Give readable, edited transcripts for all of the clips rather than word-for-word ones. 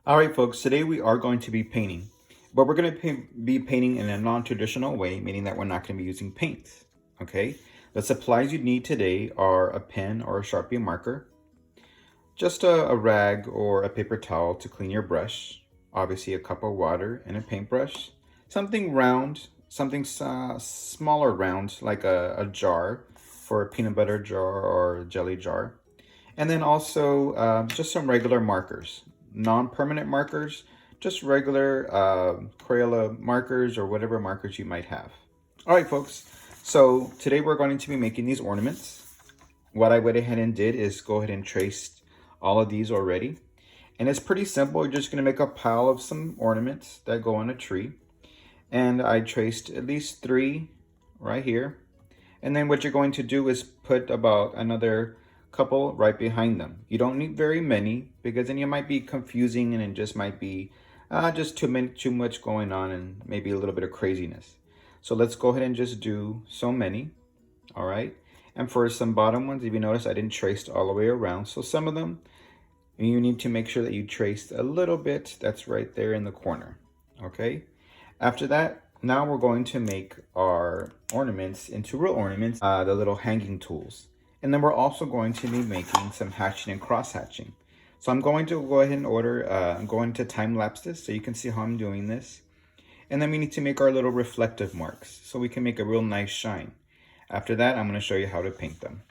All right, folks, today we are going to be painting, but we're going to be painting in a non-traditional way, meaning that we're not going to be using paint, okay? The supplies you need today are a pen or a Sharpie marker, just a rag or a paper towel to clean your brush, obviously a cup of water and a paintbrush, something round, something smaller round, like a jar for a peanut butter jar or a jelly jar, and then also just some regular markers, non-permanent markers, just regular Crayola markers or whatever markers you might have. All right, folks. So today we're going to be making these ornaments. What I went ahead and did is go ahead and traced all of these already. And it's pretty simple. You're just going to make a pile of some ornaments that go on a tree. And I traced at least 3 right here. And then what you're going to do is put about another couple right behind them. You don't need very many because then you might be confusing and it just might be just too much going on and maybe a little bit of craziness. So let's go ahead and just do so many. All right. And for some bottom ones, if you notice, I didn't trace all the way around. So some of them, you need to make sure that you traced a little bit. That's right there in the corner. Okay. After that, now we're going to make our ornaments into real ornaments, the little hanging tools. And then we're also going to be making some hatching and cross hatching. So I'm going to go ahead and I'm going to time lapse this so you can see how I'm doing this. And then we need to make our little reflective marks so we can make a real nice shine. After that, I'm going to show you how to paint them.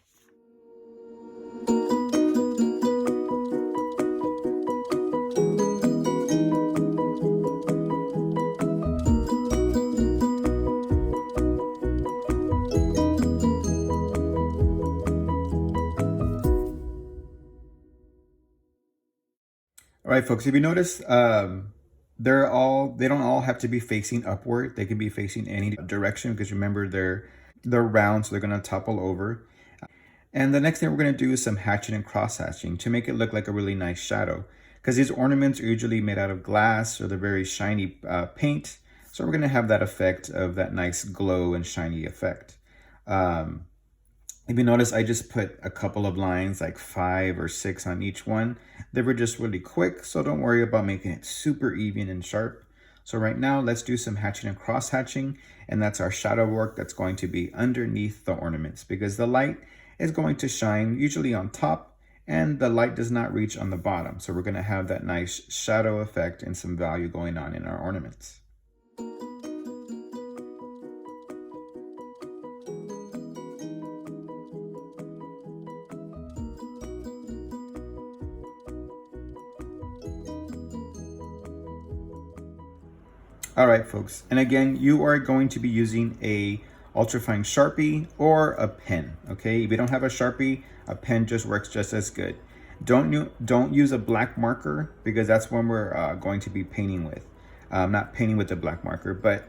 All right, folks, if you notice, they don't all have to be facing upward. They can be facing any direction because remember they're round, so they're gonna topple over. And the next thing we're gonna do is some hatching and cross hatching to make it look like a really nice shadow. Because these ornaments are usually made out of glass or they're very shiny paint. So we're gonna have that effect of that nice glow and shiny effect. If you notice, I just put a couple of lines, like 5 or 6 on each one. They were just really quick, so don't worry about making it super even and sharp. So right now, let's do some hatching and cross hatching, and that's our shadow work that's going to be underneath the ornaments because the light is going to shine usually on top and the light does not reach on the bottom. So we're gonna have that nice shadow effect and some value going on in our ornaments. All right, folks. And again, you are going to be using a ultrafine Sharpie or a pen, okay? If you don't have a Sharpie, a pen just works just as good. Don't use a black marker because that's when we're going to be painting with. Not painting with the black marker, but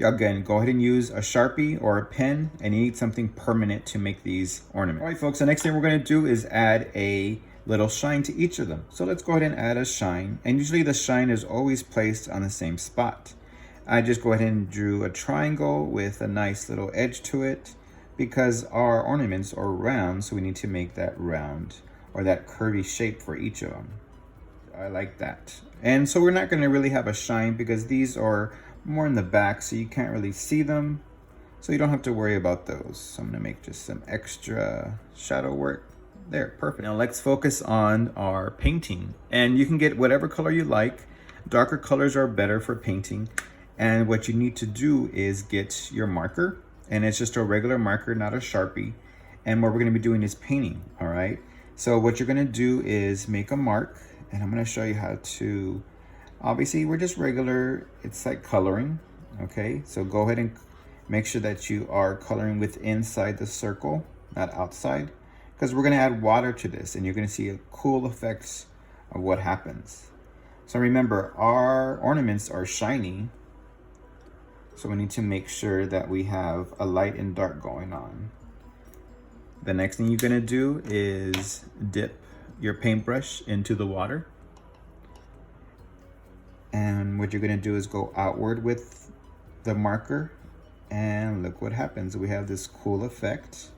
again, go ahead and use a Sharpie or a pen and you need something permanent to make these ornaments. All right, folks, the next thing we're gonna do is add a little shine to each of them. So let's go ahead and add a shine. And usually the shine is always placed on the same spot. I just go ahead and drew a triangle with a nice little edge to it because our ornaments are round, so we need to make that round or that curvy shape for each of them. I like that. And so we're not going to really have a shine because these are more in the back, so you can't really see them. So you don't have to worry about those. So I'm going to make just some extra shadow work. There, perfect. Now let's focus on our painting. And you can get whatever color you like. Darker colors are better for painting. And what you need to do is get your marker, and it's just a regular marker, not a Sharpie. And what we're gonna be doing is painting, all right? So what you're gonna do is make a mark, and I'm gonna show you how to, obviously we're just regular, it's like coloring, okay? So go ahead and make sure that you are coloring with inside the circle, not outside, because we're gonna add water to this, and you're gonna see cool effects of what happens. So remember, our ornaments are shiny, so we need to make sure that we have a light and dark going on. The next thing you're gonna do is dip your paintbrush into the water. And what you're gonna do is go outward with the marker and look what happens. We have this cool effect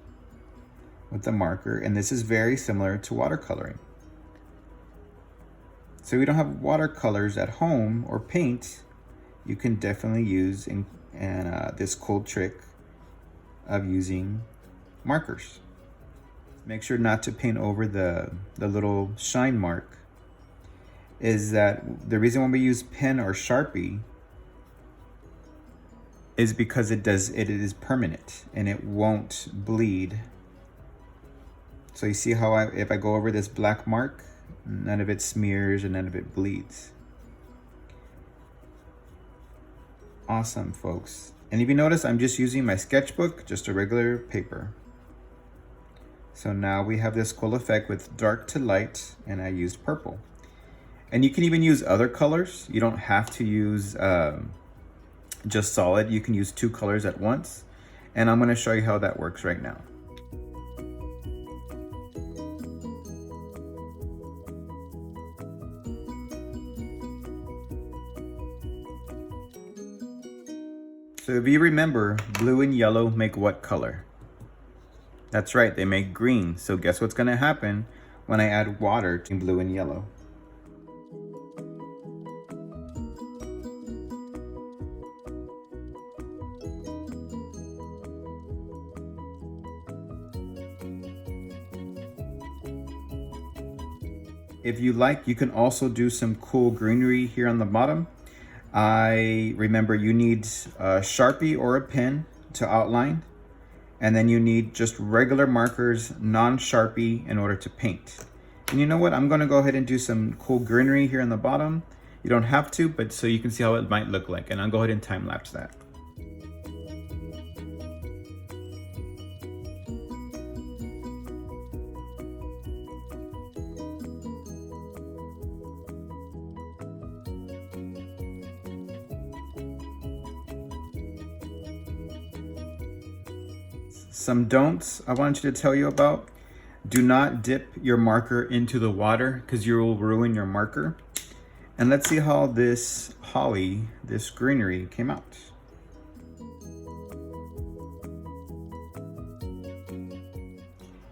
with the marker, and this is very similar to watercoloring. So if you don't have watercolors at home or paint, you can definitely use this cool trick of using markers. Make sure not to paint over the little shine mark. Is that the reason when we use pen or Sharpie is because it is permanent and it won't bleed. So you see how if I go over this black mark, none of it smears and none of it bleeds. Awesome, folks. And if you notice, I'm just using my sketchbook, just a regular paper. So now we have this cool effect with dark to light, and I used purple. And you can even use other colors. You don't have to use just solid. You can use two colors at once. And I'm gonna show you how that works right now. So if you remember, blue and yellow make what color? That's right, they make green. So guess what's gonna happen when I add water to blue and yellow? If you like, you can also do some cool greenery here on the bottom. I remember you need a Sharpie or a pen to outline, and then you need just regular markers, non-Sharpie, in order to paint. And you know what? I'm gonna go ahead and do some cool greenery here on the bottom. You don't have to, but so you can see how it might look like, and I'll go ahead and time lapse that. Some don'ts I want you to tell you about. Do not dip your marker into the water because you will ruin your marker. And let's see how this holly, this greenery came out.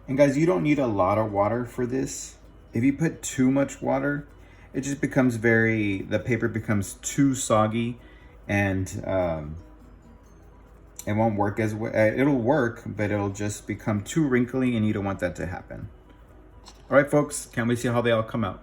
And guys, you don't need a lot of water for this. If you put too much water, it just becomes the paper becomes too soggy, and it won't work as well. It'll work, but it'll just become too wrinkly, and you don't want that to happen. All right, folks, can't we see how they all come out?